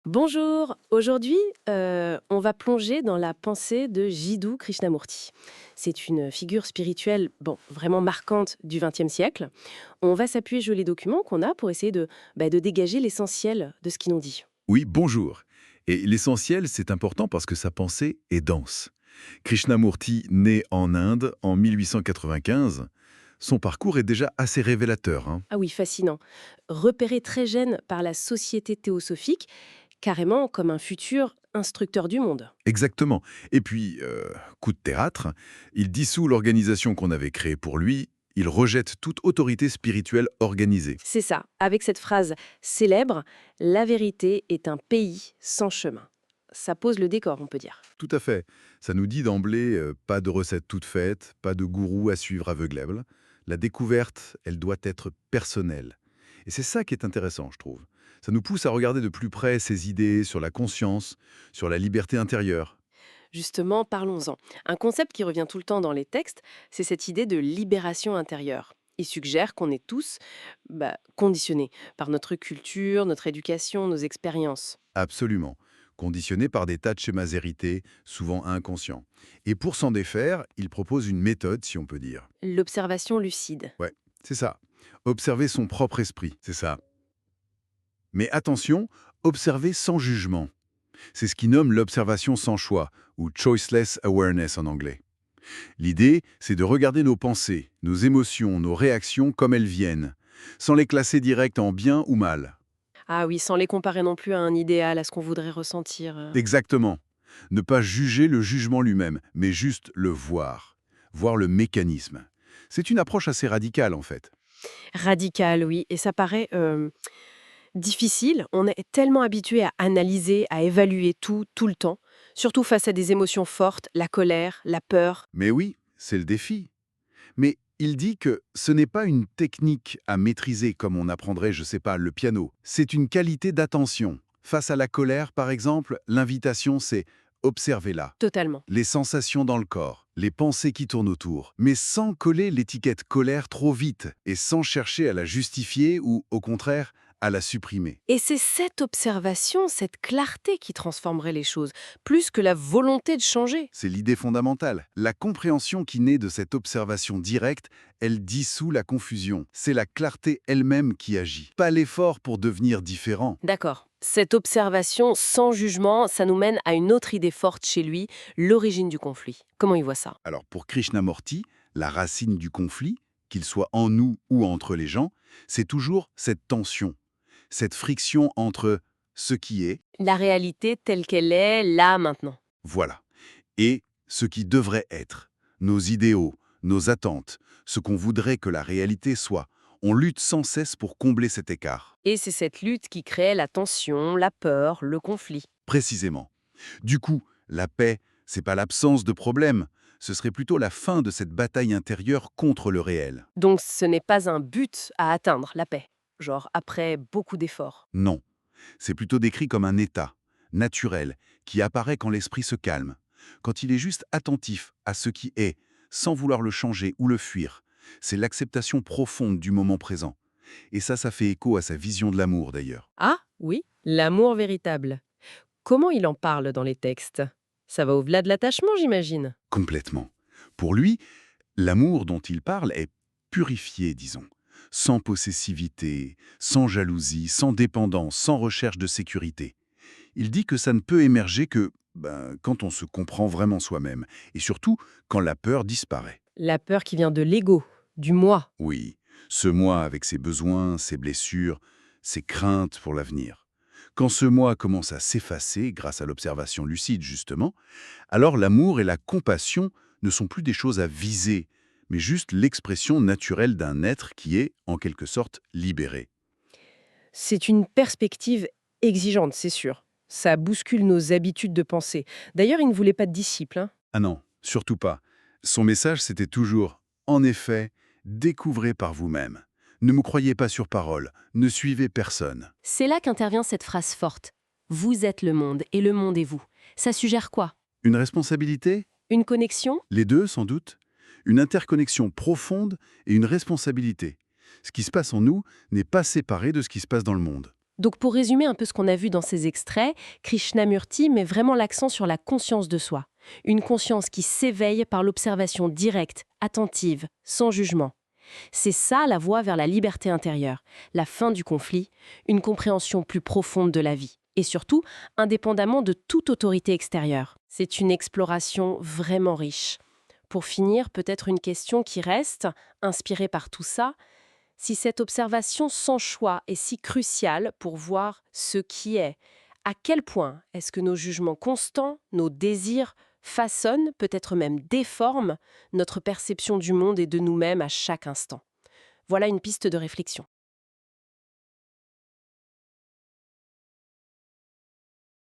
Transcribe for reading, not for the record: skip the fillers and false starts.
Bonjour, aujourd'hui on va plonger dans la pensée de Jiddu Krishnamurti. C'est une figure spirituelle vraiment marquante du XXe siècle. On va s'appuyer sur les documents qu'on a pour essayer de dégager l'essentiel de ce qu'il nous dit. Oui, bonjour. Et l'essentiel, c'est important parce que sa pensée est dense. Krishnamurti, né en Inde en 1895, son parcours est déjà assez révélateur, hein. Ah oui, fascinant. Repéré très jeune par la société théosophique, carrément comme un futur instructeur du monde. Exactement. Et puis, coup de théâtre, il dissout l'organisation qu'on avait créée pour lui, il rejette toute autorité spirituelle organisée. C'est ça, avec cette phrase célèbre, la vérité est un pays sans chemin. Ça pose le décor, on peut dire. Tout à fait. Ça nous dit d'emblée, pas de recette toute faite, pas de gourou à suivre aveuglable. La découverte, elle doit être personnelle. Et c'est ça qui est intéressant, je trouve. Ça nous pousse à regarder de plus près ces idées sur la conscience, sur la liberté intérieure. Justement, parlons-en. Un concept qui revient tout le temps dans les textes, c'est cette idée de libération intérieure. Il suggère qu'on est tous conditionnés par notre culture, notre éducation, nos expériences. Absolument. Conditionné par des tas de schémas hérités, souvent inconscients. Et pour s'en défaire, il propose une méthode, si on peut dire. L'observation lucide. Ouais, c'est ça. Observer son propre esprit, c'est ça. Mais attention, observer sans jugement. C'est ce qu'il nomme l'observation sans choix, ou choiceless awareness en anglais. L'idée, c'est de regarder nos pensées, nos émotions, nos réactions comme elles viennent, sans les classer direct en bien ou mal. Ah oui, sans les comparer non plus à un idéal, à ce qu'on voudrait ressentir. Exactement. Ne pas juger le jugement lui-même, mais juste le voir. Voir le mécanisme. C'est une approche assez radicale, en fait. Radical, oui. Et ça paraît difficile. On est tellement habitué à analyser, à évaluer tout, tout le temps. Surtout face à des émotions fortes, la colère, la peur. Mais oui, c'est le défi. Mais il dit que ce n'est pas une technique à maîtriser comme on apprendrait, je sais pas, le piano. C'est une qualité d'attention. Face à la colère, par exemple, l'invitation, c'est observez-la. Totalement. Les sensations dans le corps, les pensées qui tournent autour, mais sans coller l'étiquette colère trop vite et sans chercher à la justifier ou, au contraire, à la supprimer. Et c'est cette observation, cette clarté qui transformerait les choses, plus que la volonté de changer. C'est l'idée fondamentale. La compréhension qui naît de cette observation directe, elle dissout la confusion. C'est la clarté elle-même qui agit, pas l'effort pour devenir différent. D'accord. Cette observation sans jugement, ça nous mène à une autre idée forte chez lui, l'origine du conflit. Comment il voit ça? Alors pour Krishnamurti, la racine du conflit, qu'il soit en nous ou entre les gens, c'est toujours cette tension, cette friction entre ce qui est, La réalité telle qu'elle est, là, maintenant. voilà, et ce qui devrait être, nos idéaux, nos attentes, ce qu'on voudrait que la réalité soit. On lutte sans cesse pour combler cet écart. Et c'est cette lutte qui crée la tension, la peur, le conflit. Précisément. Du coup, la paix, c'est pas l'absence de problème, ce serait plutôt la fin de cette bataille intérieure contre le réel. Donc ce n'est pas un but à atteindre, la paix. Genre après beaucoup d'efforts. Non, c'est plutôt décrit comme un état, naturel, qui apparaît quand l'esprit se calme, quand il est juste attentif à ce qui est, sans vouloir le changer ou le fuir. C'est l'acceptation profonde du moment présent. Et ça fait écho à sa vision de l'amour d'ailleurs. Ah, oui, l'amour véritable. Comment il en parle dans les textes? Ça va au-delà de l'attachement, j'imagine. Complètement. Pour lui, l'amour dont il parle est purifié, disons, sans possessivité, sans jalousie, sans dépendance, sans recherche de sécurité. Il dit que ça ne peut émerger que quand on se comprend vraiment soi-même, et surtout quand la peur disparaît. La peur qui vient de l'ego, du moi. Oui, ce moi avec ses besoins, ses blessures, ses craintes pour l'avenir. Quand ce moi commence à s'effacer grâce à l'observation lucide, justement, alors l'amour et la compassion ne sont plus des choses à viser, mais juste l'expression naturelle d'un être qui est, en quelque sorte, libéré. C'est une perspective exigeante, c'est sûr. Ça bouscule nos habitudes de pensée. D'ailleurs, il ne voulait pas de disciples, hein. Ah non, surtout pas. Son message, c'était toujours « En effet, découvrez par vous-même. Ne me croyez pas sur parole, ne suivez personne. C'est là qu'intervient cette phrase forte. Vous êtes le monde et le monde est vous. Ça suggère quoi? » Une responsabilité? Une connexion? Les deux, sans doute. Une interconnexion profonde et une responsabilité. Ce qui se passe en nous n'est pas séparé de ce qui se passe dans le monde. Donc pour résumer un peu ce qu'on a vu dans ces extraits, Krishnamurti met vraiment l'accent sur la conscience de soi. Une conscience qui s'éveille par l'observation directe, attentive, sans jugement. C'est ça la voie vers la liberté intérieure, la fin du conflit, une compréhension plus profonde de la vie. Et surtout, indépendamment de toute autorité extérieure. C'est une exploration vraiment riche. Pour finir, peut-être une question qui reste, inspirée par tout ça. Si cette observation sans choix est si cruciale pour voir ce qui est, à quel point est-ce que nos jugements constants, nos désirs, façonnent, peut-être même déforment, notre perception du monde et de nous-mêmes à chaque instant? Voilà une piste de réflexion.